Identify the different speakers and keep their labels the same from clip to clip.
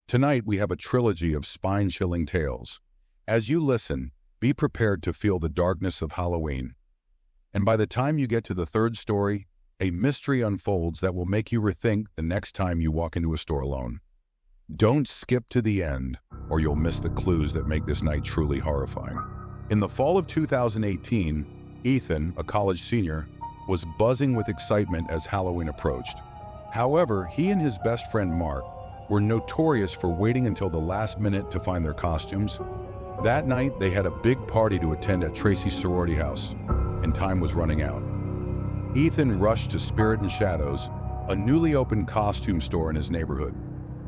Speaker 1: Tonight we have a trilogy of spine-chilling tales. As you listen, be prepared to feel the darkness of Halloween. And by the time you get to the third story, a mystery unfolds that will make you rethink the next time you walk into a store alone. Don't skip to the end, or you'll miss the clues that make this night truly horrifying. In the fall of 2018, Ethan, a college senior, was buzzing with excitement as Halloween approached. However, he and his best friend Mark were notorious for waiting until the last minute to find their costumes. That night, they had a big party to attend at Tracy's sorority house, and time was running out. Ethan rushed to Spirit and Shadows, a newly opened costume store in his neighborhood.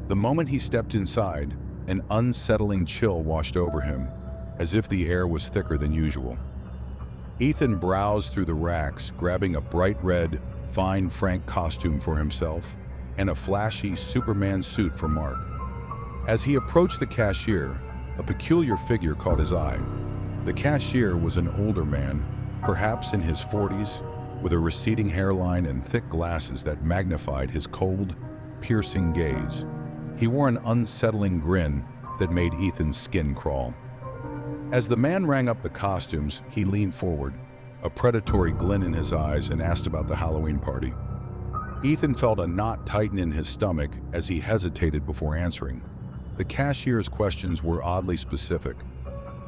Speaker 1: The moment he stepped inside, an unsettling chill washed over him, as if the air was thicker than usual. Ethan browsed through the racks, grabbing a bright red, fine Frank costume for himself and a flashy Superman suit for Mark. As he approached the cashier, a peculiar figure caught his eye. The cashier was an older man, perhaps in his 40s, with a receding hairline and thick glasses that magnified his cold, piercing gaze. He wore an unsettling grin that made Ethan's skin crawl. As the man rang up the costumes, he leaned forward, a predatory glint in his eyes, and asked about the Halloween party. Ethan felt a knot tighten in his stomach as he hesitated before answering. The cashier's questions were oddly specific.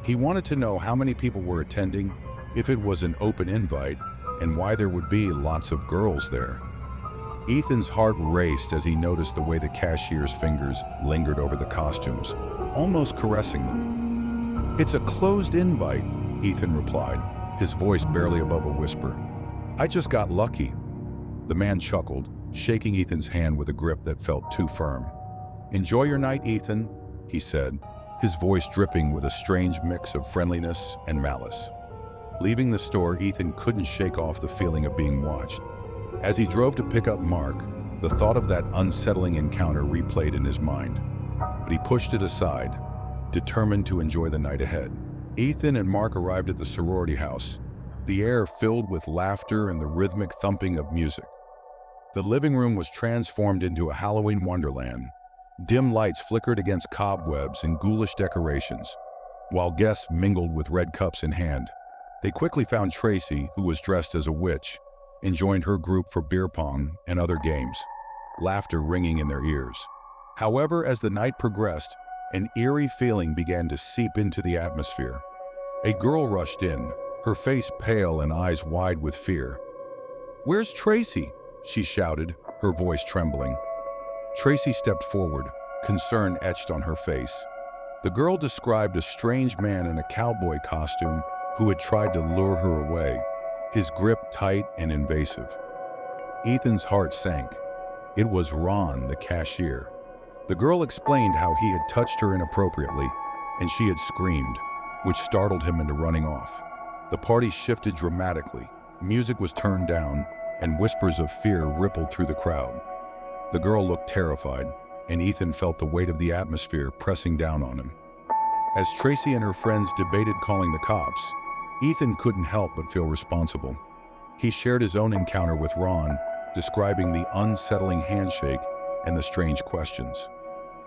Speaker 1: He wanted to know how many people were attending, if it was an open invite, and why there would be lots of girls there. Ethan's heart raced as he noticed the way the cashier's fingers lingered over the costumes, almost caressing them. "It's a closed invite," Ethan replied, his voice barely above a whisper. "I just got lucky." The man chuckled, shaking Ethan's hand with a grip that felt too firm. "Enjoy your night, Ethan," he said, his voice dripping with a strange mix of friendliness and malice. Leaving the store, Ethan couldn't shake off the feeling of being watched. As he drove to pick up Mark, the thought of that unsettling encounter replayed in his mind. But he pushed it aside, determined to enjoy the night ahead. Ethan and Mark arrived at the sorority house, the air filled with laughter and the rhythmic thumping of music. The living room was transformed into a Halloween wonderland. Dim lights flickered against cobwebs and ghoulish decorations, while guests mingled with red cups in hand. They quickly found Tracy, who was dressed as a witch, and joined her group for beer pong and other games, laughter ringing in their ears. However, as the night progressed, an eerie feeling began to seep into the atmosphere. A girl rushed in, her face pale and eyes wide with fear. "Where's Tracy?" she shouted, her voice trembling. Tracy stepped forward, concern etched on her face. The girl described a strange man in a cowboy costume who had tried to lure her away, his grip tight and invasive. Ethan's heart sank. It was Ron, the cashier. The girl explained how he had touched her inappropriately, and she had screamed, which startled him into running off. The party shifted dramatically. Music was turned down, and whispers of fear rippled through the crowd. The girl looked terrified, and Ethan felt the weight of the atmosphere pressing down on him. As Tracy and her friends debated calling the cops, Ethan couldn't help but feel responsible. He shared his own encounter with Ron, describing the unsettling handshake and the strange questions.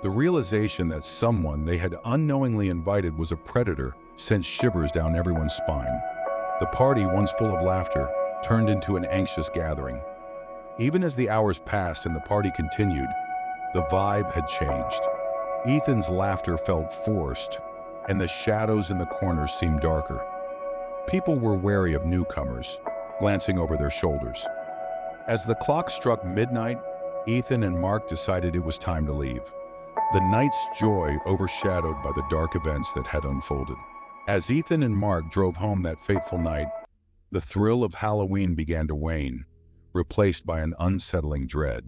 Speaker 1: The realization that someone they had unknowingly invited was a predator sent shivers down everyone's spine. The party, once full of laughter, turned into an anxious gathering. Even as the hours passed and the party continued, the vibe had changed. Ethan's laughter felt forced, and the shadows in the corners seemed darker. People were wary of newcomers, glancing over their shoulders. As the clock struck midnight, Ethan and Mark decided it was time to leave, the night's joy overshadowed by the dark events that had unfolded. As Ethan and Mark drove home that fateful night, the thrill of Halloween began to wane, replaced by an unsettling dread.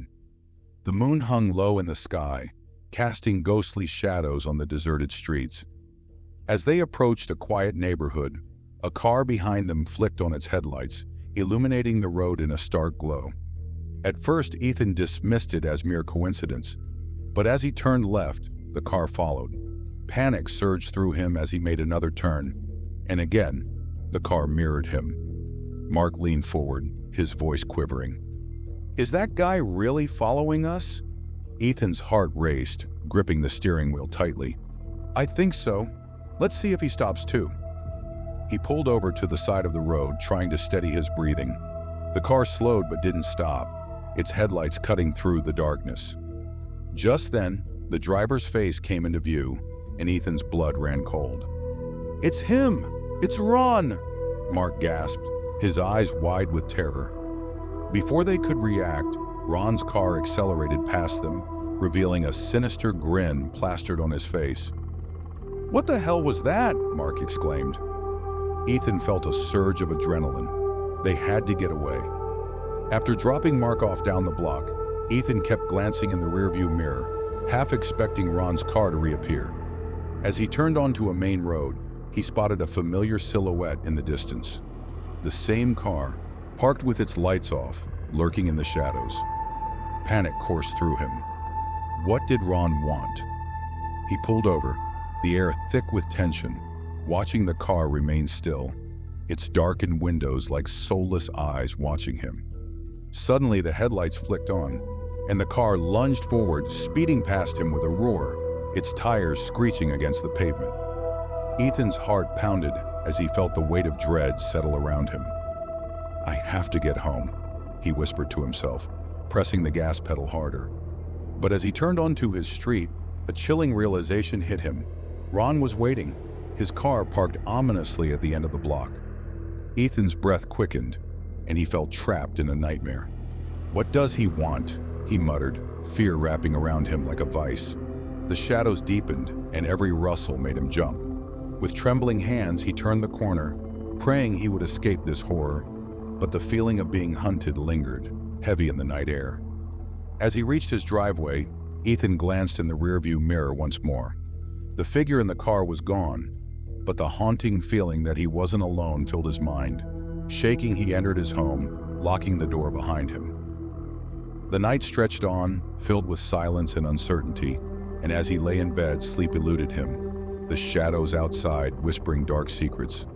Speaker 1: The moon hung low in the sky, casting ghostly shadows on the deserted streets. As they approached a quiet neighborhood, a car behind them flicked on its headlights, illuminating the road in a stark glow. At first, Ethan dismissed it as mere coincidence, but as he turned left, the car followed. Panic surged through him as he made another turn, and again, the car mirrored him. Mark leaned forward, his voice quivering. "Is that guy really following us?" Ethan's heart raced, gripping the steering wheel tightly. "I think so. Let's see if he stops too." He pulled over to the side of the road, trying to steady his breathing. The car slowed but didn't stop, its headlights cutting through the darkness. Just then, the driver's face came into view, and Ethan's blood ran cold. "It's him! It's Ron!" Mark gasped, his eyes wide with terror. Before they could react, Ron's car accelerated past them, revealing a sinister grin plastered on his face. "What the hell was that?" Mark exclaimed. Ethan felt a surge of adrenaline. They had to get away. After dropping Mark off down the block, Ethan kept glancing in the rearview mirror, half expecting Ron's car to reappear. As he turned onto a main road, he spotted a familiar silhouette in the distance. The same car, parked with its lights off, lurking in the shadows. Panic coursed through him. What did Ron want? He pulled over, the air thick with tension, watching the car remain still, its darkened windows like soulless eyes watching him. Suddenly, the headlights flicked on, and the car lunged forward, speeding past him with a roar, its tires screeching against the pavement. Ethan's heart pounded as he felt the weight of dread settle around him. "I have to get home," he whispered to himself, pressing the gas pedal harder. But as he turned onto his street, a chilling realization hit him. Ron was waiting, his car parked ominously at the end of the block. Ethan's breath quickened, and he felt trapped in a nightmare. "What does he want?" he muttered, fear wrapping around him like a vice. The shadows deepened, and every rustle made him jump. With trembling hands, he turned the corner, praying he would escape this horror, but the feeling of being hunted lingered, heavy in the night air. As he reached his driveway, Ethan glanced in the rearview mirror once more. The figure in the car was gone, but the haunting feeling that he wasn't alone filled his mind. Shaking, he entered his home, locking the door behind him. The night stretched on, filled with silence and uncertainty, and as he lay in bed, sleep eluded him, the shadows outside whispering dark secrets.